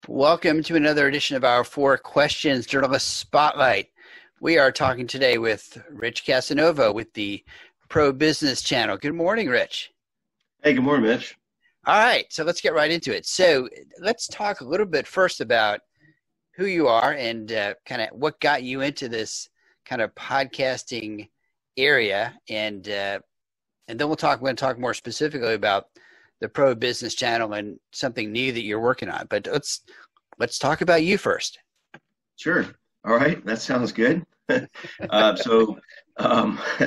Welcome to another edition of our Four Questions Journalist Spotlight. We are talking today with Rich Casanova with the ProBusiness Channel. Good morning, Rich. Hey, good morning, Mitch. All right, so let's get right into it. So let's talk a little bit first about who you are and kind of what got you into this kind of podcasting area, and then we're going to talk more specifically about the ProBusiness Channel and something new that you're working on. But let's talk about you first. Sure. All right. That sounds good. That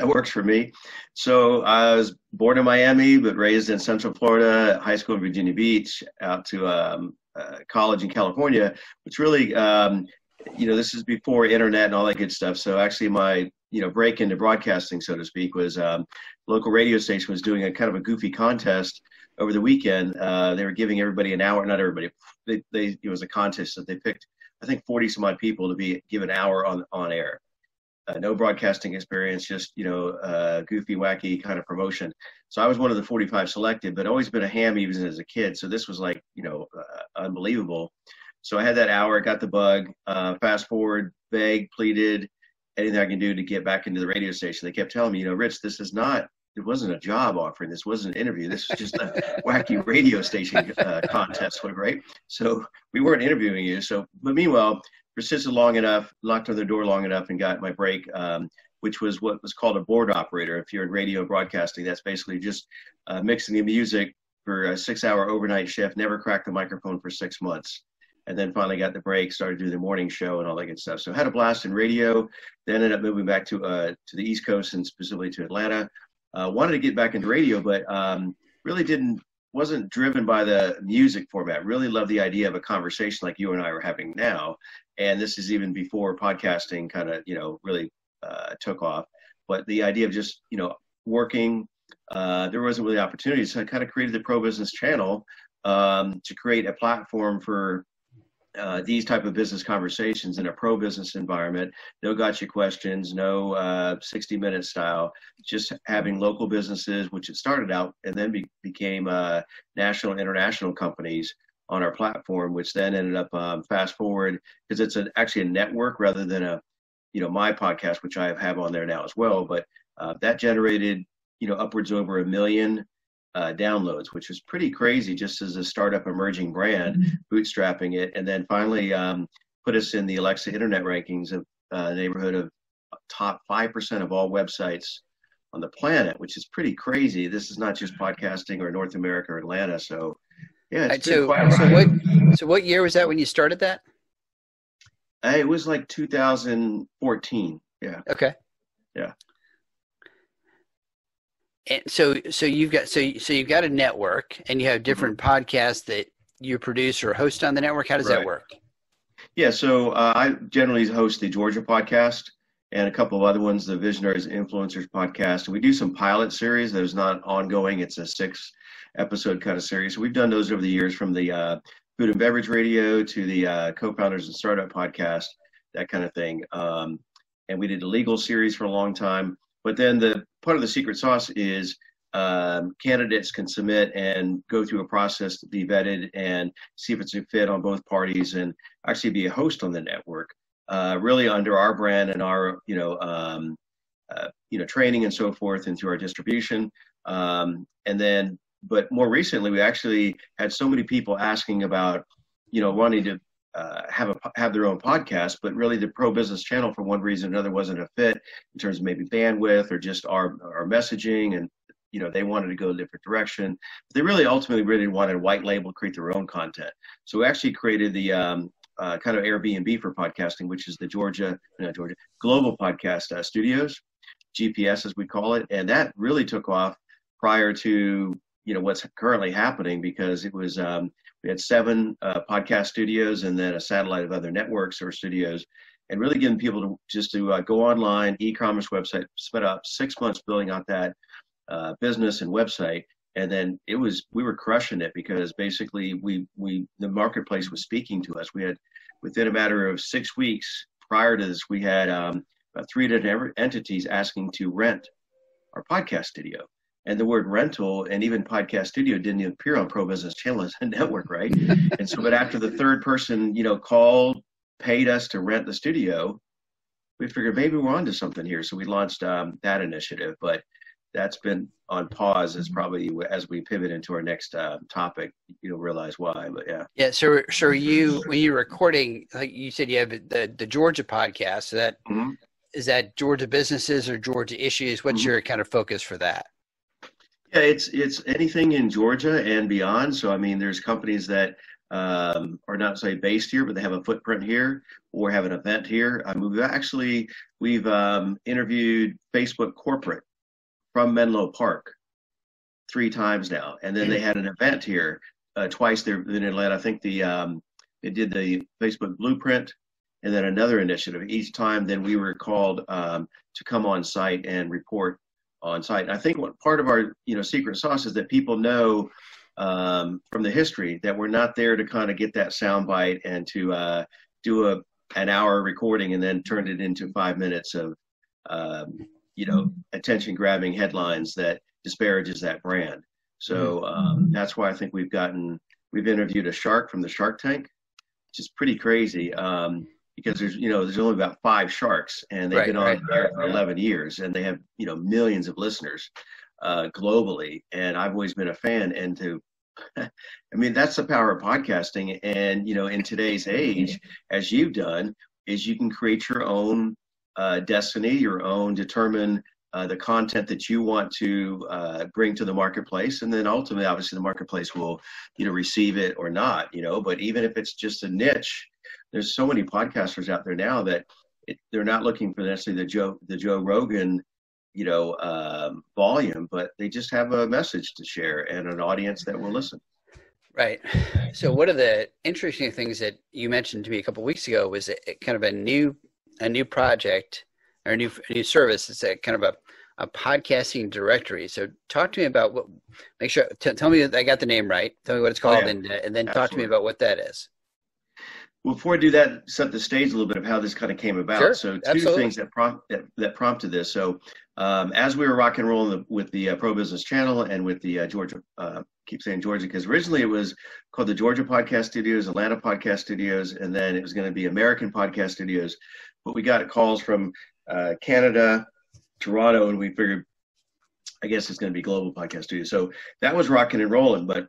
works for me. So I was born in Miami, but raised in Central Florida, high school in Virginia Beach, out to college in California, which really, this is before internet and all that good stuff. So actually my, break into broadcasting, so to speak, was local radio station was doing a kind of a goofy contest over the weekend. They were giving everybody an hour, not everybody. It was a contest that they picked, I think, 40 some odd people to be given an hour on air. No broadcasting experience, just, goofy, wacky kind of promotion. So I was one of the 45 selected, but always been a ham even as a kid. So this was like, unbelievable. So I had that hour, got the bug, fast forward, begged, pleaded, anything I can do to get back into the radio station. They kept telling me, Rich, it wasn't a job offering. This wasn't an interview. This was just a wacky radio station contest, right? So we weren't interviewing you. But meanwhile, persisted long enough, knocked on the door long enough, and got my break, which was what was called a board operator. If you're in radio broadcasting, that's basically just mixing the music for a 6-hour overnight shift, never cracked the microphone for 6 months. And then finally got the break, started doing the morning show and all that good stuff. So had a blast in radio, then ended up moving back to the East Coast and specifically to Atlanta. Wanted to get back into radio, but really wasn't driven by the music format. Really loved the idea of a conversation like you and I are having now. And this is even before podcasting kind of, really took off. But the idea of just, working, there wasn't really opportunity. So I kind of created the ProBusiness Channel to create a platform for these type of business conversations in a pro-business environment. No gotcha questions, no 60-minute style, just having local businesses, which it started out and then became national and international companies on our platform, which then ended up fast forward, because it's actually a network rather than my podcast, which I have on there now as well. But that generated, upwards over 1 million downloads, which is pretty crazy just as a startup emerging brand, bootstrapping it, and then finally put us in the Alexa internet rankings of the neighborhood of top 5% of all websites on the planet, which is pretty crazy. This is not just podcasting or North America or Atlanta. So yeah, it's been quite a ride. So what year was that when you started that? It was like 2014. Yeah. Okay. Yeah. And so you've got a network, and you have different podcasts that you produce or host on the network. How does that work? Yeah, so I generally host the Georgia podcast and a couple of other ones, the Visionaries and Influencers podcast. And we do some pilot series that is not ongoing. It's a 6-episode kind of series. So we've done those over the years, from the food and beverage radio to the co-founders and startup podcast, that kind of thing. And we did a legal series for a long time. But then the part of the secret sauce is candidates can submit and go through a process to be vetted and see if it's a fit on both parties, and actually be a host on the network, really under our brand and our training and so forth, and through our distribution. But more recently, we actually had so many people asking about wanting to have their own podcast, but really the ProBusiness Channel, for one reason or another, wasn't a fit in terms of maybe bandwidth or just our messaging, and they wanted to go a different direction. They really ultimately wanted a white label, create their own content. So we actually created the kind of Airbnb for podcasting, which is the Global Podcast Studios, GPS as we call it, and that really took off prior to what's currently happening, because it was we had 7 podcast studios and then a satellite of other networks or studios, and really getting people to go online, e-commerce website. Spent up 6 months building out that business and website, and then we were crushing it, because basically the marketplace was speaking to us. We had, within a matter of 6 weeks prior to this, we had about 3 different entities asking to rent our podcast studio. And the word rental and even podcast studio didn't even appear on ProBusiness Channel as a network, right? And so, but after the third person, called, paid us to rent the studio, we figured maybe we're onto something here. So we launched that initiative, but that's been on pause as probably as we pivot into our next topic, realize why, but yeah. Yeah. So when you're recording, like you said, you have the Georgia podcast, so that is that Georgia businesses or Georgia issues? What's your kind of focus for that? Yeah, it's anything in Georgia and beyond. So, I mean, there's companies that are not say based here, but they have a footprint here or have an event here. We've interviewed Facebook corporate from Menlo Park 3 times now, and then they had an event here twice. There in Atlanta. I think they did the Facebook Blueprint, and then another initiative. Each time, then we were called to come on site and report on site. And I think what part of our secret sauce is that people know from the history that we're not there to kind of get that sound bite and to do an hour recording and then turn it into 5 minutes of attention grabbing headlines that disparages that brand. So that's why I think we've interviewed a shark from the Shark Tank, which is pretty crazy because there's only about 5 sharks and they've been on there for 11 years and they have millions of listeners globally, and I've always been a fan. And I mean, that's the power of podcasting. And in today's age, as you've done, is you can create your own destiny, your own, determine the content that you want to bring to the marketplace, and then ultimately, obviously, the marketplace will receive it or not. But even if it's just a niche, there's so many podcasters out there now that they're not looking for necessarily the Joe Rogan volume, but they just have a message to share and an audience that will listen. Right. So one of the interesting things that you mentioned to me a couple of weeks ago was kind of a new project or a new service. It's a kind of a podcasting directory. So talk to me about tell me that I got the name right. Tell me what it's called, and then talk to me about what that is. Well, before I do that, set the stage a little bit of how this kind of came about. Sure, so two absolutely. things that prompted this. So as we were rock and rolling with the ProBusiness Channel and with the Georgia, keep saying Georgia, because originally it was called the Georgia Podcast Studios, Atlanta Podcast Studios, and then it was going to be American Podcast Studios. But we got calls from Canada, Toronto, and we figured, I guess it's going to be Global Podcast Studios. So that was rocking and rolling. But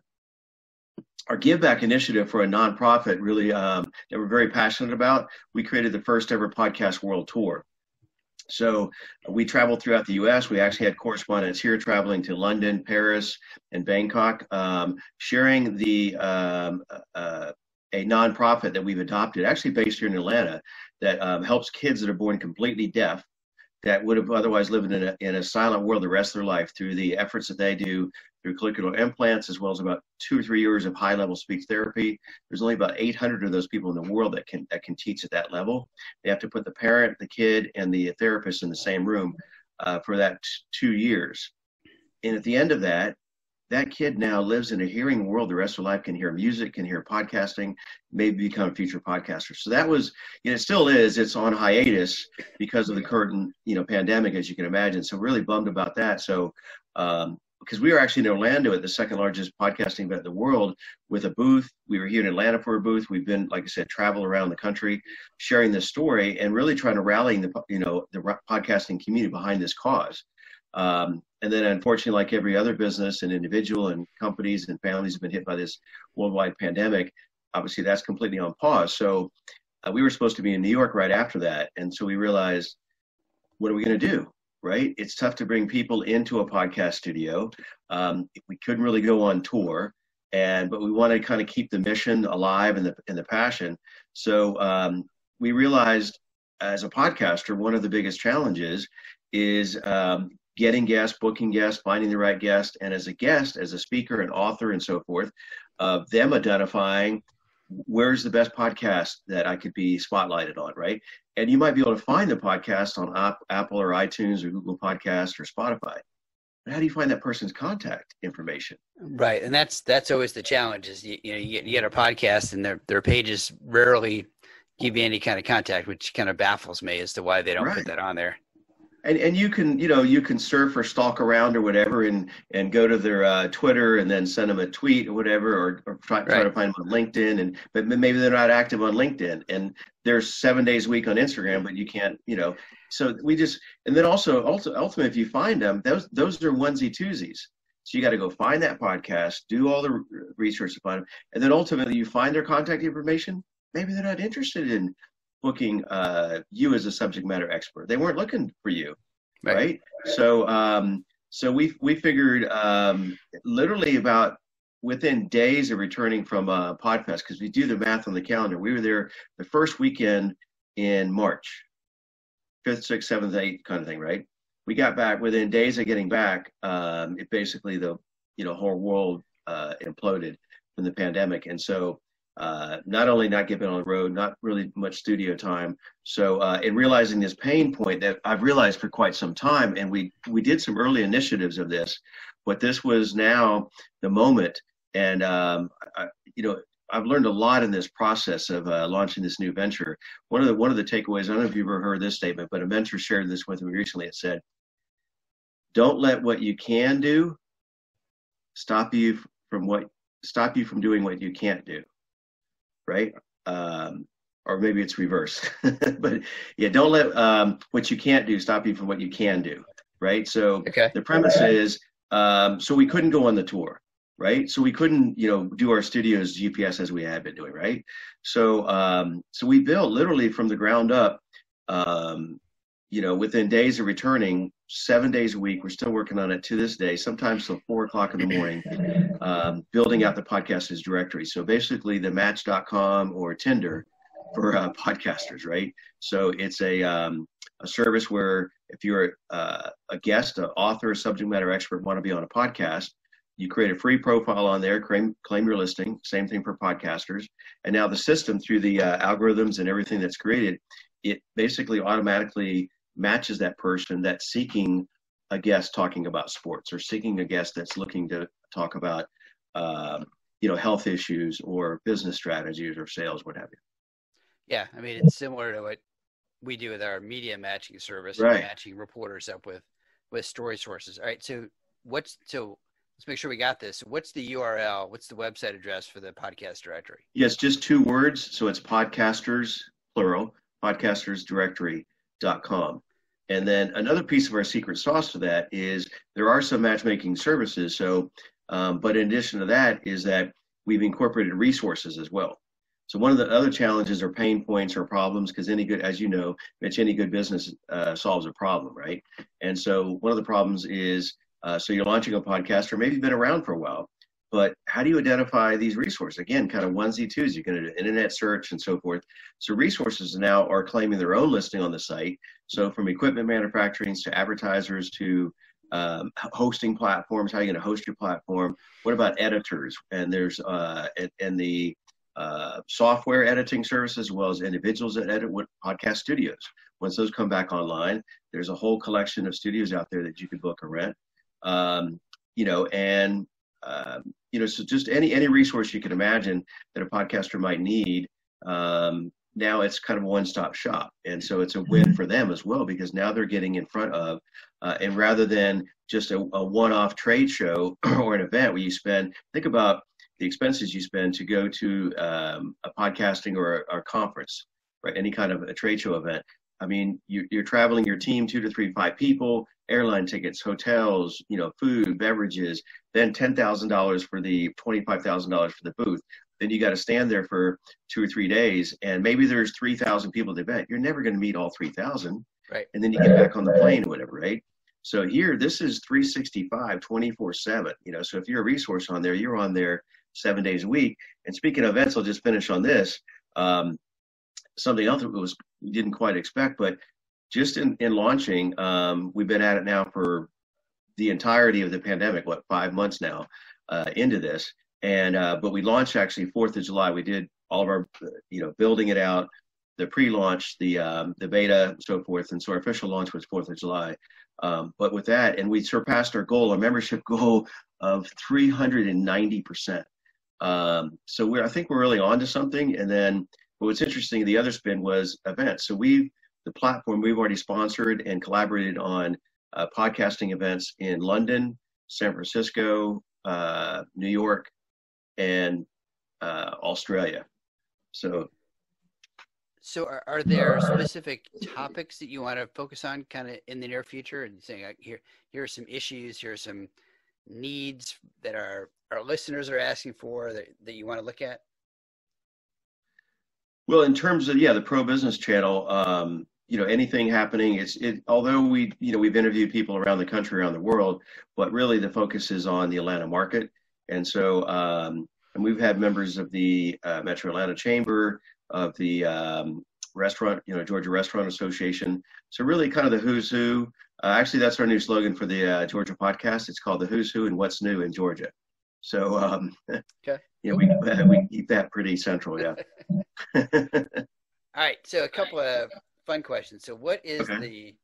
our Give Back initiative for a nonprofit really that we're very passionate about, we created the first ever podcast world tour. So we traveled throughout the U.S. We actually had correspondents here traveling to London, Paris, and Bangkok, sharing a nonprofit that we've adopted, actually based here in Atlanta, that helps kids that are born completely deaf that would have otherwise lived in a silent world the rest of their life through the efforts that they do through cochlear implants, as well as about 2 or 3 years of high-level speech therapy. There's only about 800 of those people in the world that can teach at that level. They have to put the parent, the kid, and the therapist in the same room for that 2 years. And at the end of that kid now lives in a hearing world the rest of their life, can hear music, can hear podcasting, maybe become a future podcaster. So that was, it still is, it's on hiatus because of the current, pandemic, as you can imagine. So really bummed about that. So, because we were actually in Orlando at the second largest podcasting event in the world with a booth. We were here in Atlanta for a booth. We've been, like I said, travel around the country, sharing this story and really trying to rally the podcasting community behind this cause. And then unfortunately, like every other business and individual and companies and families have been hit by this worldwide pandemic, obviously that's completely on pause. So we were supposed to be in New York right after that. And so we realized, what are we going to do? Right? It's tough to bring people into a podcast studio. We couldn't really go on tour, but we want to kind of keep the mission alive and the passion. So we realized as a podcaster, one of the biggest challenges is getting guests, booking guests, finding the right guest, and as a guest, as a speaker, an author, and so forth, them identifying where's the best podcast that I could be spotlighted on, right? And you might be able to find the podcast on Apple or iTunes or Google Podcasts or Spotify. But how do you find that person's contact information? Right, and that's always the challenge. Is you get a podcast and their pages rarely give you any kind of contact, which kind of baffles me as to why they don't put that on there. And you can, you can surf or stalk around or whatever, and go to their Twitter and then send them a tweet or whatever, or try Right. to find them on LinkedIn, but maybe they're not active on LinkedIn, and they're 7 days a week on Instagram, but you can't, so we just, and then also ultimately, if you find them, those are onesie twosies. So you got to go find that podcast, do all the research to find them, and then ultimately you find their contact information. Maybe they're not interested in booking you as a subject matter expert. They weren't looking for you, right? So we figured literally about within days of returning from Podfest, because we do the math on the calendar. We were there the first weekend in March, 5th, 6th, 7th, 8th kind of thing, right? We got back within days of getting back. It basically the whole world imploded from the pandemic, and so not only not getting on the road, not really much studio time. So in realizing this pain point that I've realized for quite some time, and we did some early initiatives of this, but this was now the moment. And I've learned a lot in this process of launching this new venture. One of the takeaways, I don't know if you've ever heard this statement, but a mentor shared this with me recently. It said, "Don't let what you can do stop you from doing what you can't do." Right? Or maybe it's reverse. But yeah, don't let what you can't do stop you from what you can do. Right? So the premise is, so we couldn't go on the tour. Right? So we couldn't, do our studios GPS as we had been doing, right? So we built literally from the ground up, within days of returning, 7 days a week. We're still working on it to this day, sometimes till 4 o'clock in the morning, building out the podcasters directory. So basically the Match.com or Tinder for podcasters, right? So it's a service where if you're a guest, an author, a subject matter expert, want to be on a podcast, you create a free profile on there, claim your listing. Same thing for podcasters. And now the system, through the algorithms and everything that's created, it basically automatically matches that person that's seeking a guest talking about sports, or seeking a guest that's looking to talk about, health issues or business strategies or sales, what have you. Yeah, I mean, it's similar to what we do with our media matching service, right? Matching reporters up with story sources. All right, so let's make sure we got this. What's the URL? What's the website address for the podcast directory? Yes, just 2 words. So it's podcasters, plural, podcastersdirectory.com. And then another piece of our secret sauce to that is there are some matchmaking services. So, but in addition to that is that we've incorporated resources as well. So one of the other challenges or pain points or problems, because any good, as you know, Mitch, any good business solves a problem, right? And so one of the problems is, so you're launching a podcast, or maybe you've been around for a while, but how do you identify these resources? Again, kind of onesie twos. You're going to do internet search and so forth. So resources now are claiming their own listing on the site. So from equipment manufacturing to advertisers to hosting platforms, how are you going to host your platform? What about editors? And there's and the software editing services, as well as individuals that edit with podcast studios. Once those come back online, there's a whole collection of studios out there that you could book or rent. So just any resource you can imagine that a podcaster might need. Now it's kind of a one-stop shop. And so it's a win for them as well, because now they're getting in front of, and rather than just a one-off trade show or an event where you think about the expenses you spend to go to a podcasting or a conference, right? Any kind of a trade show event. I mean, you're traveling your team, 2 to 3, 5 people, airline tickets, hotels, food, beverages, then $10,000 for the $25,000 for the booth. Then you got to stand there for 2 or 3 days, and maybe there's 3,000 people at the event. You're never going to meet all 3,000. Right. And then you get back on the plane or whatever, right? So here, this is 365, 24/7. So if you're a resource on there, you're on there 7 days a week. And speaking of events, I'll just finish on this. Something else that we didn't quite expect, but just in launching, we've been at it now for the entirety of the pandemic, 5 months now into this. And but we launched actually 4th of July. We did all of our, building it out, the pre-launch, the beta, so forth. And so our official launch was 4th of July. But with that, and we surpassed our membership goal of 390%. So I think we're really on to something. And then, but what's interesting, the other spin was events. So we've the platform, we've already sponsored and collaborated on podcasting events in London, San Francisco, New York, and Australia. So are there specific topics that you want to focus on kind of in the near future, and saying like, here are some issues, here are some needs that our listeners are asking for that you want to look at? Well, in terms of, the ProBusiness Channel, anything happening, although we've interviewed people around the country, around the world, but really the focus is on the Atlanta market. And so, and we've had members of the Metro Atlanta Chamber, of the restaurant, Georgia Restaurant Association. So really kind of the who's who. Actually, that's our new slogan for the Georgia podcast. It's called the Who's Who and What's New in Georgia. So, okay. We keep that pretty central, yeah. All right, so a couple of fun questions. So what is the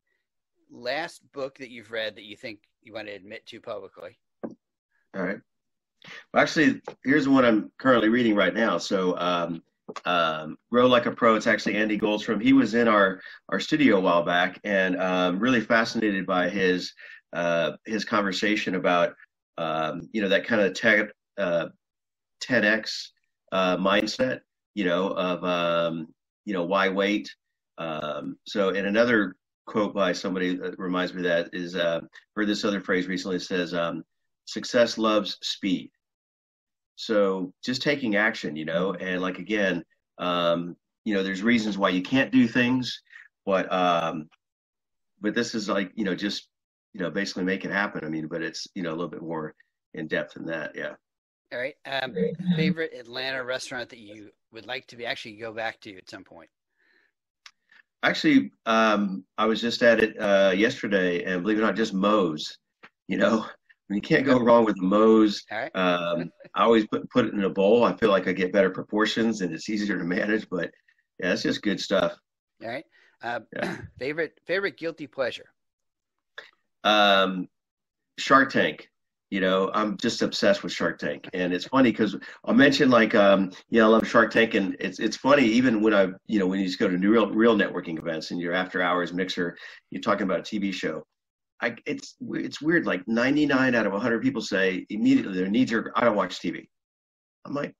last book that you've read that you think you want to admit to publicly? All right. Well, actually, here's one I'm currently reading right now. So Grow Like a Pro, it's actually Andy Goldstrom. He was in our studio a while back, and really fascinated by his conversation about, that kind of 10X mindset, of, why wait? So, and another quote by somebody that reminds me of that is, heard this other phrase recently, says, success loves speed. So just taking action, and like, again, there's reasons why you can't do things, but this is like, just, basically make it happen. I mean, but it's, a little bit more in depth than that. Yeah. All right. Favorite Atlanta restaurant that you would like to actually go back to at some point? Actually, I was just at it yesterday, and believe it or not, just Moe's. You can't go wrong with Moe's. All right. I always put it in a bowl. I feel like I get better proportions, and it's easier to manage. But yeah, it's just good stuff. All right. Favorite guilty pleasure? Shark Tank. I'm just obsessed with Shark Tank, and it's funny because I'll mention like, I love Shark Tank, and it's funny even when when you just go to real networking events and you're after hours mixer, you're talking about a TV show. It's weird. Like 99 out of 100 people say immediately their needs are, I don't watch TV. I'm like,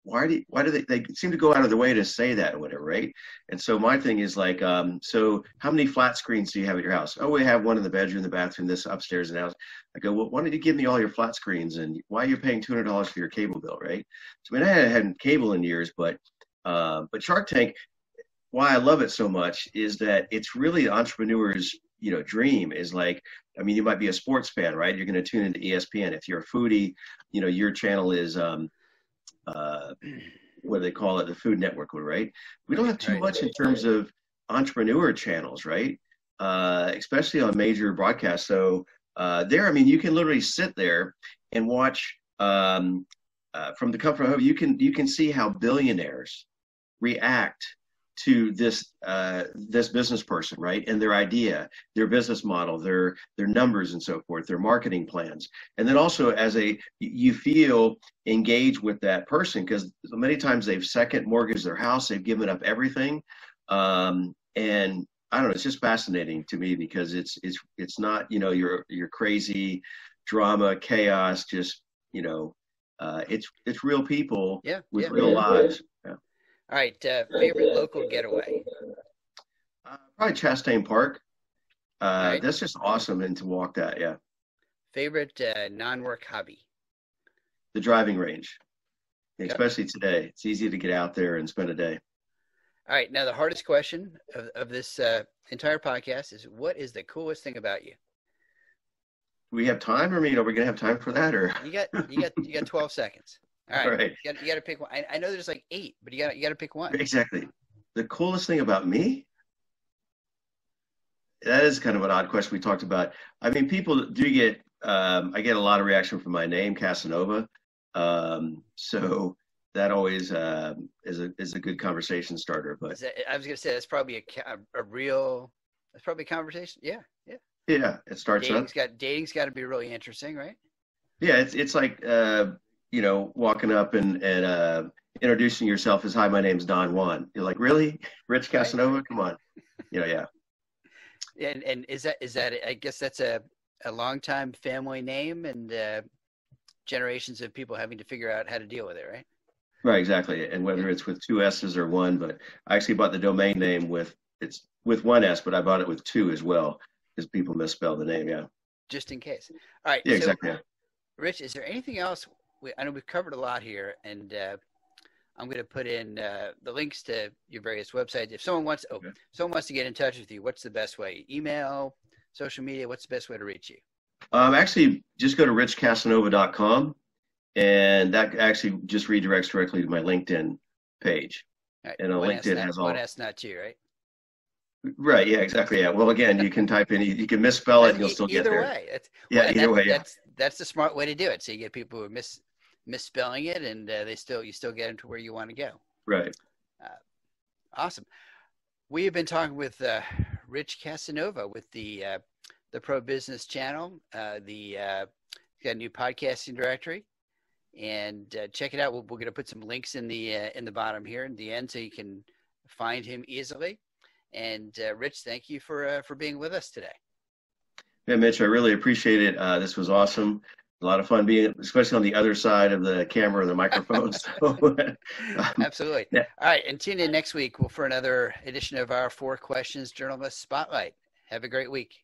why do they seem to go out of their way to say that or whatever, right? And so my thing is like, so how many flat screens do you have at your house? Oh, we have one in the bedroom, the bathroom, this upstairs and house. I go, well, why don't you give me all your flat screens, and why you're paying $200 for your cable bill, right? So I mean, I hadn't cable in years, but Shark Tank, why I love it so much is that it's really entrepreneurs, dream is like, I mean, you might be a sports fan, right? You're going to tune into ESPN. If you're a foodie, your channel is, what do they call it? The Food Network, right? We don't have too much in terms of entrepreneur channels, right? Especially on major broadcasts. So I mean, you can literally sit there and watch from the comfort of home. You can see how billionaires react to this business person, right? And their idea, their business model, their numbers and so forth, their marketing plans. And then also you feel engaged with that person, because many times they've second mortgaged their house, they've given up everything. And I don't know, it's just fascinating to me because it's not, your crazy drama, chaos, just, it's real people with real lives. Yeah. All right, favorite local getaway? Probably Chastain Park. Right. That's just awesome, and to walk that, yeah. Favorite non-work hobby? The driving range, especially today. It's easy to get out there and spend a day. All right, now the hardest question of this entire podcast is, what is the coolest thing about you? Do we have time? Are we going to have time for that, or you got 12 seconds. All right. You got to pick one. I know there's like 8, but you got to pick one. Exactly. The coolest thing about me? That is kind of an odd question we talked about. I mean, people do get, I get a lot of reaction from my name, Casanova. So that always is a good conversation starter. But I was going to say, that's probably that's probably a conversation. Yeah. Yeah, it starts Dating's got to be really interesting, right? Yeah, it's like, walking up and introducing yourself as, hi, my name's Don Juan. You're like, really? Rich Casanova? Come on. yeah. And is that I guess that's a long-time family name, and generations of people having to figure out how to deal with it, right? Right, exactly. And Yeah, whether it's with two S's or one, but I actually bought the domain name it's with one S, but I bought it with two as well because people misspell the name. Yeah. just in case. All right. Yeah, So, exactly. Yeah. Rich, is there anything else? I know we've covered a lot here, and I'm going to put in the links to your various websites. If Okay. someone wants to get in touch with you, what's the best way? Email, social media. What's the best way to reach you? Actually, just go to richcasanova.com, and that actually just redirects directly to my LinkedIn page. All right. And LinkedIn has One all. S, not two, right? Right. Yeah. Exactly. Yeah. Well, again, you can type in. You can misspell it, and you'll still get Either there. way, Yeah. Either way. Yeah. that's the smart way to do it. So you get people who are misspelling it, and you still get them to where you want to go. Right. Uh, awesome. We have been talking with Rich Casanova with the ProBusiness Channel. Got a new podcasting directory, and check it out. We're going to put some links in the bottom here in the end, so you can find him easily. And Rich, thank you for being with us today. Yeah, Mitch, I really appreciate it. This was awesome. A lot of fun being, especially on the other side of the camera or the microphone. So, Absolutely. yeah. All right, and tune in next week for another edition of our 4 Questions Journalist Spotlight. Have a great week.